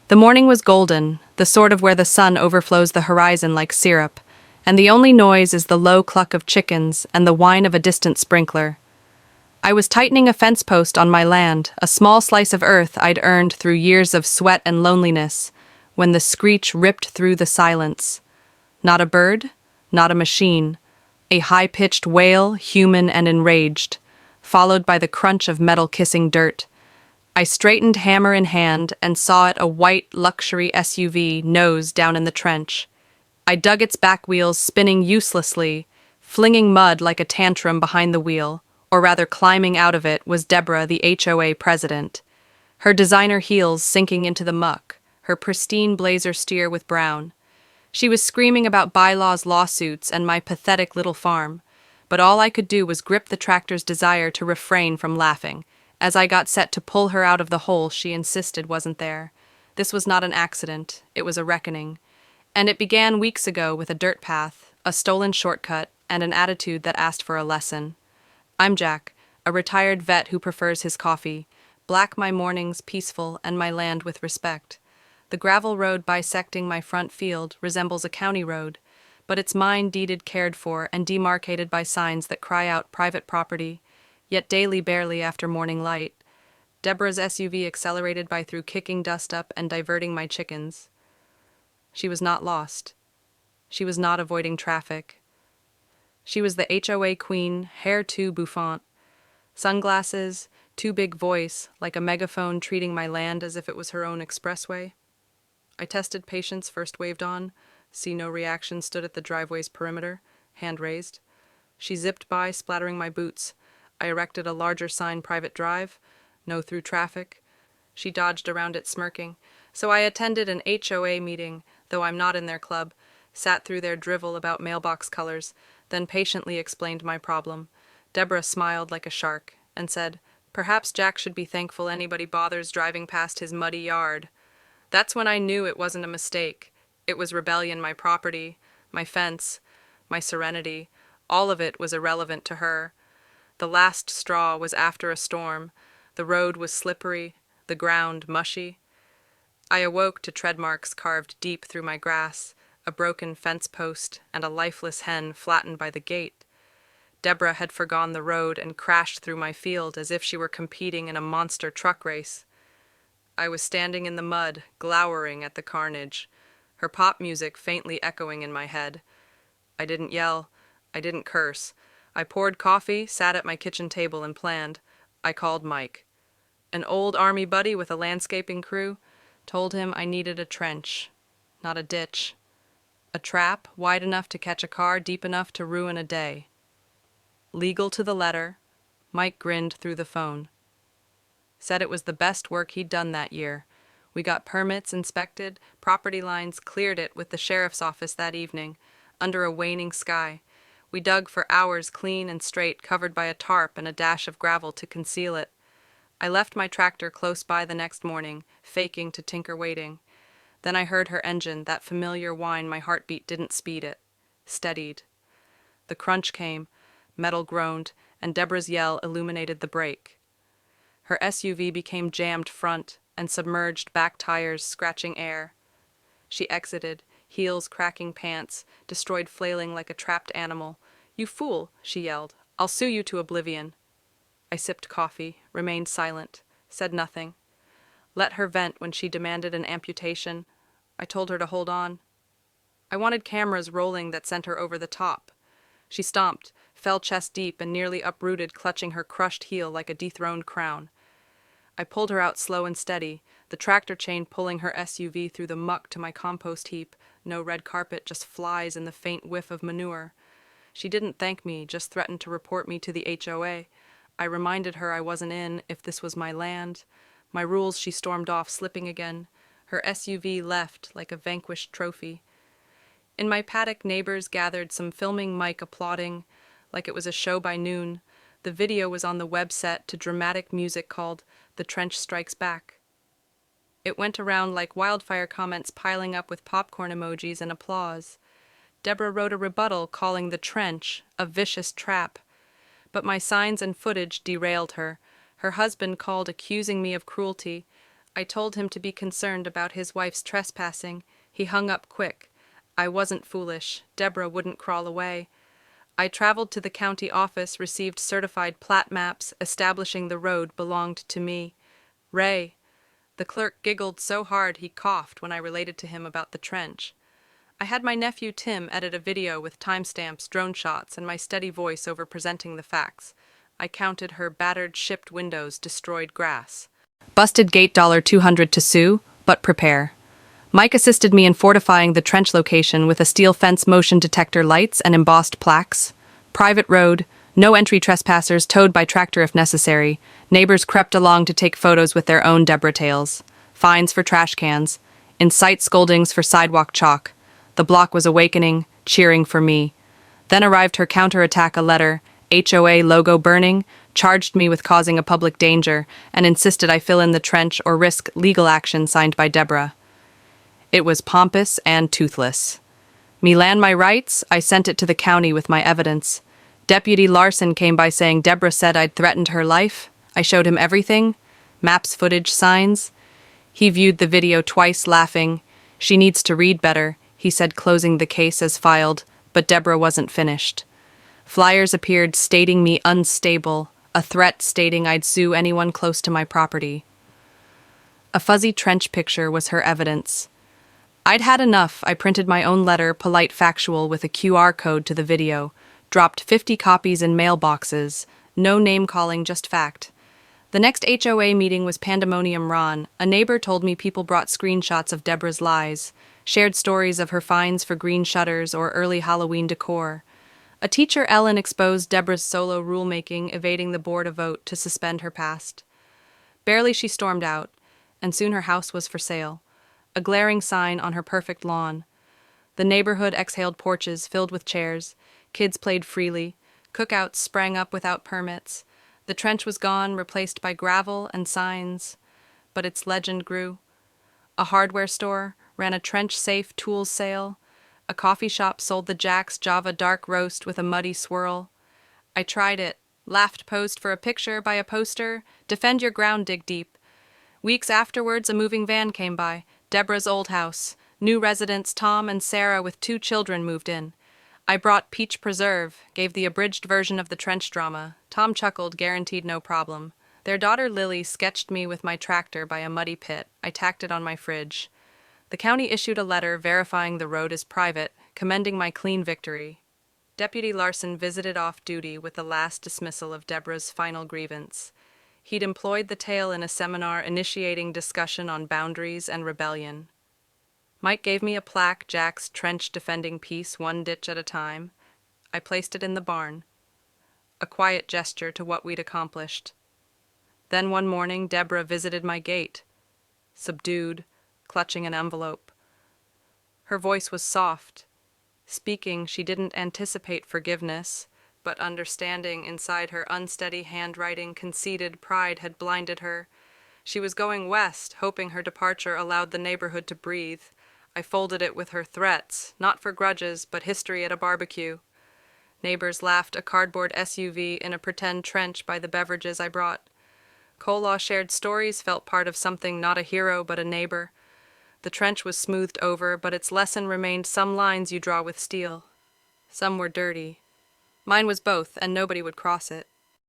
The morning was golden, the sort of where the sun overflows the horizon like syrup, and the only noise is the low cluck of chickens and the whine of a distant sprinkler. I was tightening a fence post on my land, a small slice of earth I'd earned through years of sweat and loneliness, when the screech ripped through the silence. Not a bird, not a machine, a high-pitched wail, human and enraged, followed by the crunch of metal kissing dirt. I straightened hammer in hand and saw it a white luxury SUV nose down in the trench. I dug its back wheels spinning uselessly, flinging mud like a tantrum behind the wheel, or rather climbing out of it was Deborah, the HOA president. Her designer heels sinking into the muck, her pristine blazer steer with brown. She was screaming about bylaws, lawsuits, and my pathetic little farm, but all I could do was grip the tractor's desire to refrain from laughing. As I got set to pull her out of the hole she insisted wasn't there. This was not an accident, it was a reckoning. And it began weeks ago with a dirt path, a stolen shortcut, and an attitude that asked for a lesson. I'm Jack, a retired vet who prefers his coffee. Black my mornings peaceful and my land with respect. The gravel road bisecting my front field resembles a county road, but it's mine deeded cared for and demarcated by signs that cry out private property, yet daily barely after morning light. Deborah's SUV accelerated by through kicking dust up and diverting my chickens. She was not lost. She was not avoiding traffic. She was the HOA queen, hair too bouffant, sunglasses, too big voice, like a megaphone treating my land as if it was her own expressway. I tested patience, first waved on, see no reaction, stood at the driveway's perimeter, hand raised. She zipped by, splattering my boots. I erected a larger sign, private drive, no through traffic. She dodged around it, smirking. So I attended an HOA meeting, though I'm not in their club, sat through their drivel about mailbox colors, then patiently explained my problem. Deborah smiled like a shark and said, "Perhaps Jack should be thankful anybody bothers driving past his muddy yard." That's when I knew it wasn't a mistake. It was rebellion, my property, my fence, my serenity. All of it was irrelevant to her. The last straw was after a storm. The road was slippery, the ground mushy. I awoke to tread marks carved deep through my grass, a broken fence post, and a lifeless hen flattened by the gate. Deborah had forgone the road and crashed through my field as if she were competing in a monster truck race. I was standing in the mud, glowering at the carnage, her pop music faintly echoing in my head. I didn't yell. I didn't curse. I poured coffee, sat at my kitchen table, and planned. I called Mike. An old army buddy with a landscaping crew, told him I needed a trench, not a ditch. A trap, wide enough to catch a car, deep enough to ruin a day. Legal to the letter, Mike grinned through the phone. Said it was the best work he'd done that year. We got permits inspected, property lines, cleared it with the sheriff's office that evening, under a waning sky. We dug for hours clean and straight, covered by a tarp and a dash of gravel to conceal it. I left my tractor close by the next morning, faking to tinker waiting. Then I heard her engine, that familiar whine my heartbeat didn't speed it. Steadied. The crunch came, metal groaned, and Deborah's yell illuminated the brake. Her SUV became jammed front and submerged back tires scratching air. She exited, heels cracking pants, destroyed flailing like a trapped animal. "You fool," she yelled. "I'll sue you to oblivion." I sipped coffee, remained silent, said nothing. Let her vent when she demanded an amputation. I told her to hold on. I wanted cameras rolling that sent her over the top. She stomped, fell chest deep and nearly uprooted, clutching her crushed heel like a dethroned crown. I pulled her out slow and steady, the tractor chain pulling her SUV through the muck to my compost heap. No red carpet, just flies and the faint whiff of manure. She didn't thank me, just threatened to report me to the HOA. I reminded her I wasn't in if this was my land. My rules, she stormed off, slipping again. Her SUV left like a vanquished trophy. In my paddock, neighbors gathered, some filming Mike applauding, like it was a show by noon. The video was on the web set to dramatic music called "The Trench Strikes Back." It went around like wildfire, comments piling up with popcorn emojis and applause. Deborah wrote a rebuttal calling the trench a vicious trap. But my signs and footage derailed her. Her husband called accusing me of cruelty. I told him to be concerned about his wife's trespassing. He hung up quick. I wasn't foolish. Deborah wouldn't crawl away. I traveled to the county office, received certified plat maps establishing the road belonged to me. Ray. The clerk giggled so hard he coughed when I related to him about the trench. I had my nephew Tim edit a video with timestamps, drone shots, and my steady voice over presenting the facts. I counted her battered shipped windows, destroyed grass. Busted gate $200 to sue, but prepare. Mike assisted me in fortifying the trench location with a steel fence, motion detector lights, and embossed plaques. Private road, no entry, trespassers towed by tractor if necessary. Neighbors crept along to take photos with their own Deborah tales. Fines for trash cans. Incite scoldings for sidewalk chalk. The block was awakening, cheering for me. Then arrived her counterattack, a letter, HOA logo burning, charged me with causing a public danger, and insisted I fill in the trench or risk legal action, signed by Deborah. It was pompous and toothless. Me land my rights, I sent it to the county with my evidence. Deputy Larson came by saying Deborah said I'd threatened her life. I showed him everything, maps, footage, signs. He viewed the video twice, laughing. She needs to read better, he said, closing the case as filed, but Deborah wasn't finished. Flyers appeared stating me unstable, a threat stating I'd sue anyone close to my property. A fuzzy trench picture was her evidence. I'd had enough. I printed my own letter, polite, factual, with a QR code to the video, dropped 50 copies in mailboxes, no name-calling, just fact. The next HOA meeting was pandemonium. Ron, a neighbor, told me people brought screenshots of Deborah's lies, shared stories of her fines for green shutters or early Halloween decor. A teacher, Ellen, exposed Deborah's solo rulemaking, evading the board a vote to suspend her past. Barely she stormed out, and soon her house was for sale, a glaring sign on her perfect lawn. The neighborhood exhaled porches filled with chairs, kids played freely, cookouts sprang up without permits. The trench was gone, replaced by gravel and signs, but its legend grew. A hardware store ran a trench-safe tools sale. A coffee shop sold the Jack's Java dark roast with a muddy swirl. I tried it, laughed, posed for a picture by a poster, defend your ground, dig deep. Weeks afterwards, a moving van came by, Deborah's old house. New residents, Tom and Sarah with 2 children, moved in. I brought peach preserve, gave the abridged version of the trench drama. Tom chuckled, guaranteed no problem. Their daughter Lily sketched me with my tractor by a muddy pit. I tacked it on my fridge. The county issued a letter verifying the road is private, commending my clean victory. Deputy Larson visited off duty with the last dismissal of Deborah's final grievance. He'd employed the tale in a seminar initiating discussion on boundaries and rebellion. Mike gave me a plaque, Jack's trench defending peace, one ditch at a time. I placed it in the barn, a quiet gesture to what we'd accomplished. Then one morning, Deborah visited my gate, subdued, clutching an envelope. Her voice was soft. Speaking, she didn't anticipate forgiveness, but understanding. Inside her unsteady handwriting, conceited pride had blinded her. She was going west, hoping her departure allowed the neighborhood to breathe. I folded it with her threats, not for grudges, but history at a barbecue. Neighbors laughed, a cardboard SUV in a pretend trench by the beverages I brought. Colaw shared stories, felt part of something, not a hero, but a neighbor. The trench was smoothed over, but its lesson remained: some lines you draw with steel. Some were dirty. Mine was both, and nobody would cross it.